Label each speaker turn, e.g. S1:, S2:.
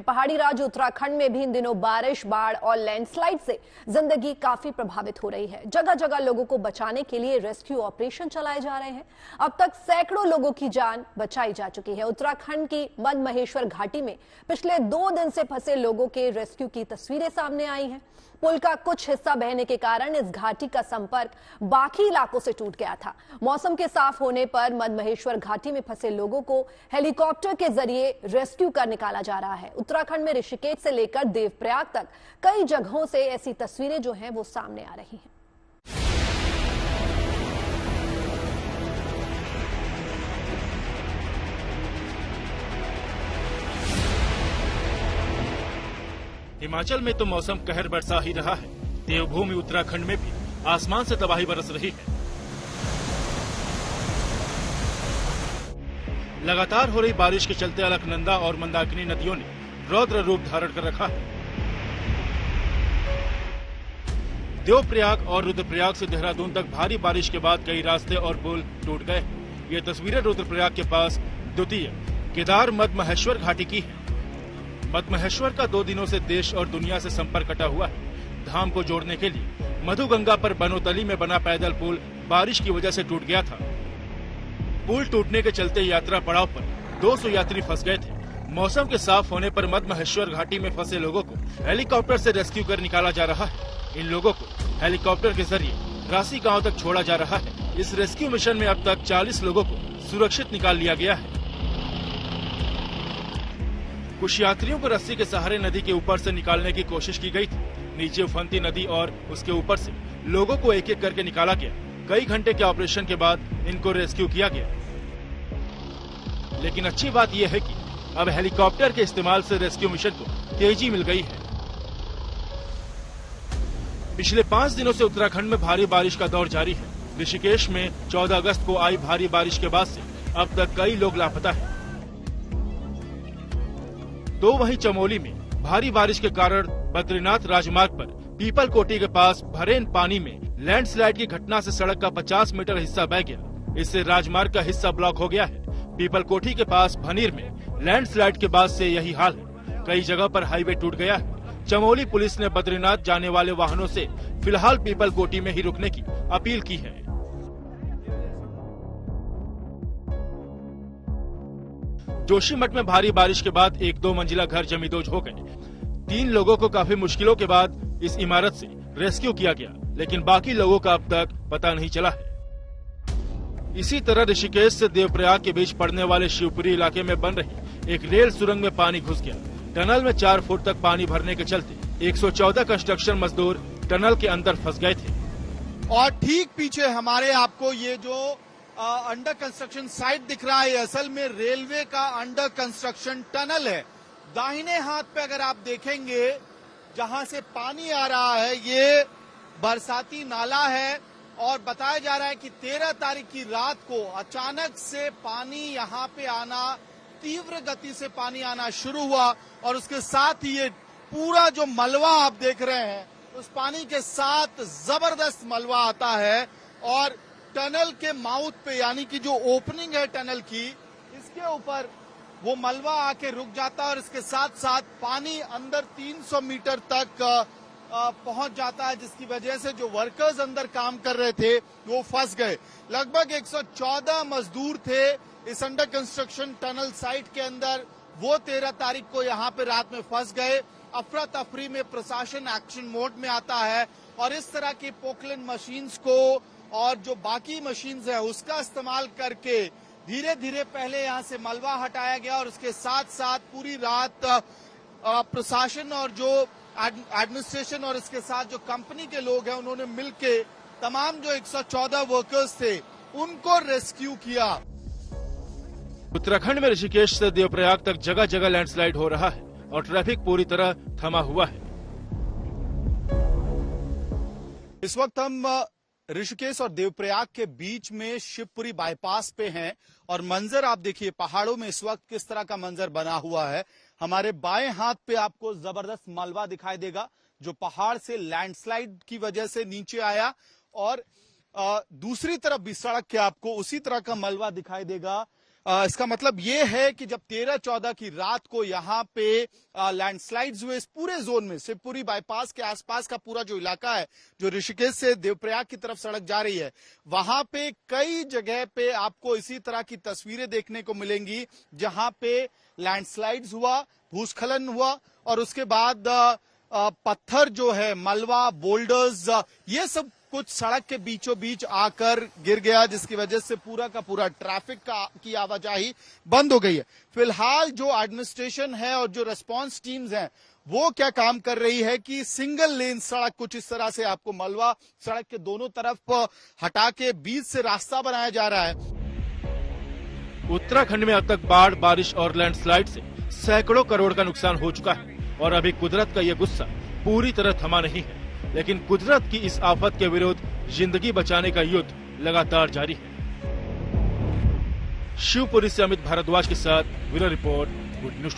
S1: पहाड़ी राज्य उत्तराखंड में भी इन दिनों बारिश, बाढ़ और लैंडस्लाइड से जिंदगी काफी प्रभावित हो रही है। जगह जगह लोगों को बचाने के लिए रेस्क्यू ऑपरेशन चलाए जा रहे हैं। अब तक सैकड़ों लोगों की जान बचाई जा चुकी है। उत्तराखंड की मदमहेश्वर घाटी में पिछले 2 दिन से फंसे लोगों के रेस्क्यू की तस्वीरें सामने आई हैं। पुल का कुछ हिस्सा बहने के कारण इस घाटी का संपर्क बाकी इलाकों से टूट गया था। मौसम के साफ होने पर मदमहेश्वर घाटी में फंसे लोगों को हेलीकॉप्टर के जरिए रेस्क्यू कर निकाला जा रहा है। उत्तराखंड में ऋषिकेश से लेकर देवप्रयाग तक कई जगहों से ऐसी तस्वीरें जो हैं वो सामने आ रही हैं।
S2: हिमाचल में तो मौसम कहर बरसा ही रहा है। देवभूमि उत्तराखंड में भी आसमान से तबाही बरस रही है। लगातार हो रही बारिश के चलते अलकनंदा और मंदाकिनी नदियों ने रौद्र रूप धारण कर रखा है। देवप्रयाग और रुद्रप्रयाग से देहरादून तक भारी बारिश के बाद कई रास्ते और पुल टूट गए। ये तस्वीरें रुद्रप्रयाग के पास द्वितीय केदार मदमहेश्वर घाटी की है। मदमहेश्वर का 2 दिनों से देश और दुनिया से संपर्क कटा हुआ है। धाम को जोड़ने के लिए मधुगंगा पर बनोतली में बना पैदल पुल बारिश की वजह से टूट गया था। पुल टूटने के चलते यात्रा पड़ाव पर 200 यात्री फंस गए थे। मौसम के साफ होने पर मदमहेश्वर घाटी में फंसे लोगों को हेलीकॉप्टर से रेस्क्यू कर निकाला जा रहा है। इन लोगों को हेलीकॉप्टर के जरिए रासी गांव तक छोड़ा जा रहा है। इस रेस्क्यू मिशन में अब तक 40 लोगों को सुरक्षित निकाल लिया गया है। कुछ यात्रियों को रस्सी के सहारे नदी के ऊपर से निकालने की कोशिश की गई थी। नीचे उफनती नदी और उसके ऊपर से लोगों को एक एक करके निकाला गया। कई घंटे के ऑपरेशन के बाद इनको रेस्क्यू किया गया। लेकिन अच्छी बात यह है कि अब हेलीकॉप्टर के इस्तेमाल से रेस्क्यू मिशन को तेजी मिल गई है। पिछले 5 दिनों से उत्तराखंड में भारी बारिश का दौर जारी है। ऋषिकेश में 14 अगस्त को आई भारी बारिश के बाद से अब तक कई लोग लापता हैं। तो वहीं चमोली में भारी बारिश के कारण बद्रीनाथ राजमार्ग पर पीपल कोटी के पास भरेन पानी में लैंडस्लाइड की घटना से सड़क का 50 मीटर हिस्सा बह गया। इससे राजमार्ग का हिस्सा ब्लॉक हो गया है। पीपल कोठी के पास भनीर में लैंडस्लाइड के बाद से यही हाल है। कई जगह पर हाईवे टूट गया है। चमोली पुलिस ने बद्रीनाथ जाने वाले वाहनों से फिलहाल पीपल कोठी में ही रुकने की अपील की है। जोशीमठ में भारी बारिश के बाद 1-2 मंजिला घर जमींदोज हो गए। 3 लोगों को काफी मुश्किलों के बाद इस इमारत से रेस्क्यू किया गया, लेकिन बाकी लोगों का अब तक पता नहीं चला है। इसी तरह ऋषिकेश से देवप्रयाग के बीच पड़ने वाले शिवपुरी इलाके में बन रही एक रेल सुरंग में पानी घुस गया। टनल में 4 फुट तक पानी भरने के चलते 114 कंस्ट्रक्शन मजदूर टनल के अंदर फंस गए थे।
S3: और ठीक पीछे हमारे आपको ये जो अंडर कंस्ट्रक्शन साइट दिख रहा है, असल में रेलवे का अंडर कंस्ट्रक्शन टनल है। दाहिने हाथ पे अगर आप देखेंगे जहां से पानी आ रहा है, ये बरसाती नाला है और बताया जा रहा है कि 13 तारीख की रात को अचानक से पानी यहां पे आना, तीव्र गति से पानी आना शुरू हुआ और उसके साथ ही ये पूरा जो मलबा आप देख रहे हैं, उस पानी के साथ जबरदस्त मलबा आता है और टनल के माउथ पे, यानी कि जो ओपनिंग है टनल की, इसके ऊपर वो मलबा आके रुक जाता है और इसके साथ साथ पानी अंदर 300 मीटर तक पहुंच जाता है, जिसकी वजह से जो वर्कर्स अंदर काम कर रहे थे वो फंस गए। लगभग 114 मजदूर थे इस अंडर कंस्ट्रक्शन टनल साइट के अंदर। वो 13 तारीख को यहाँ पे रात में फंस गए। अफरा तफरी में प्रशासन एक्शन मोड में आता है और इस तरह की पोकलिन मशीन्स को और जो बाकी मशीन्स है उसका इस्तेमाल करके धीरे धीरे पहले यहाँ से मलबा हटाया गया और उसके साथ साथ पूरी रात प्रशासन और जो एडमिनिस्ट्रेशन और इसके साथ जो कंपनी के लोग हैं उन्होंने मिलके तमाम जो 114 वर्कर्स थे उनको रेस्क्यू किया।
S2: उत्तराखंड में ऋषिकेश से देवप्रयाग तक जगह जगह लैंडस्लाइड हो रहा है और ट्रैफिक पूरी तरह थमा हुआ है।
S3: इस वक्त हम ऋषिकेश और देवप्रयाग के बीच में शिवपुरी बाईपास पे हैं और मंजर आप देखिए पहाड़ों में इस वक्त किस तरह का मंजर बना हुआ है। हमारे बाएं हाथ पे आपको जबरदस्त मलबा दिखाई देगा जो पहाड़ से लैंडस्लाइड की वजह से नीचे आया और दूसरी तरफ भी सड़क के आपको उसी तरह का मलबा दिखाई देगा इसका मतलब ये है कि जब 13-14 की रात को यहाँ पे लैंडस्लाइड्स हुए इस पूरे जोन में, शिवपुरी बाईपास के आसपास का पूरा जो इलाका है, जो ऋषिकेश से देवप्रयाग की तरफ सड़क जा रही है, वहां पे कई जगह पे आपको इसी तरह की तस्वीरें देखने को मिलेंगी, जहां पे लैंडस्लाइड्स हुआ, भूस्खलन हुआ और उसके बाद पत्थर जो है, मलबा, बोल्डर्स, ये सब कुछ सड़क के बीचों बीच आकर गिर गया, जिसकी वजह से पूरा का पूरा ट्रैफिक की आवाजाही बंद हो गई है। फिलहाल जो एडमिनिस्ट्रेशन है और जो रेस्पॉन्स टीम्स हैं, वो क्या काम कर रही है कि सिंगल लेन सड़क कुछ इस तरह से आपको मलबा सड़क के दोनों तरफ हटा के बीच से रास्ता बनाया जा रहा है।
S2: उत्तराखंड में अब तक बाढ़, बारिश और लैंडस्लाइड से सैकड़ों करोड़ का नुकसान हो चुका है और अभी कुदरत का यह गुस्सा पूरी तरह थमा नहीं है, लेकिन कुदरत की इस आफत के विरुद्ध जिंदगी बचाने का युद्ध लगातार जारी है। शिवपुरी से अमित भारद्वाज के साथ ब्यूरो रिपोर्ट, गुड न्यूज।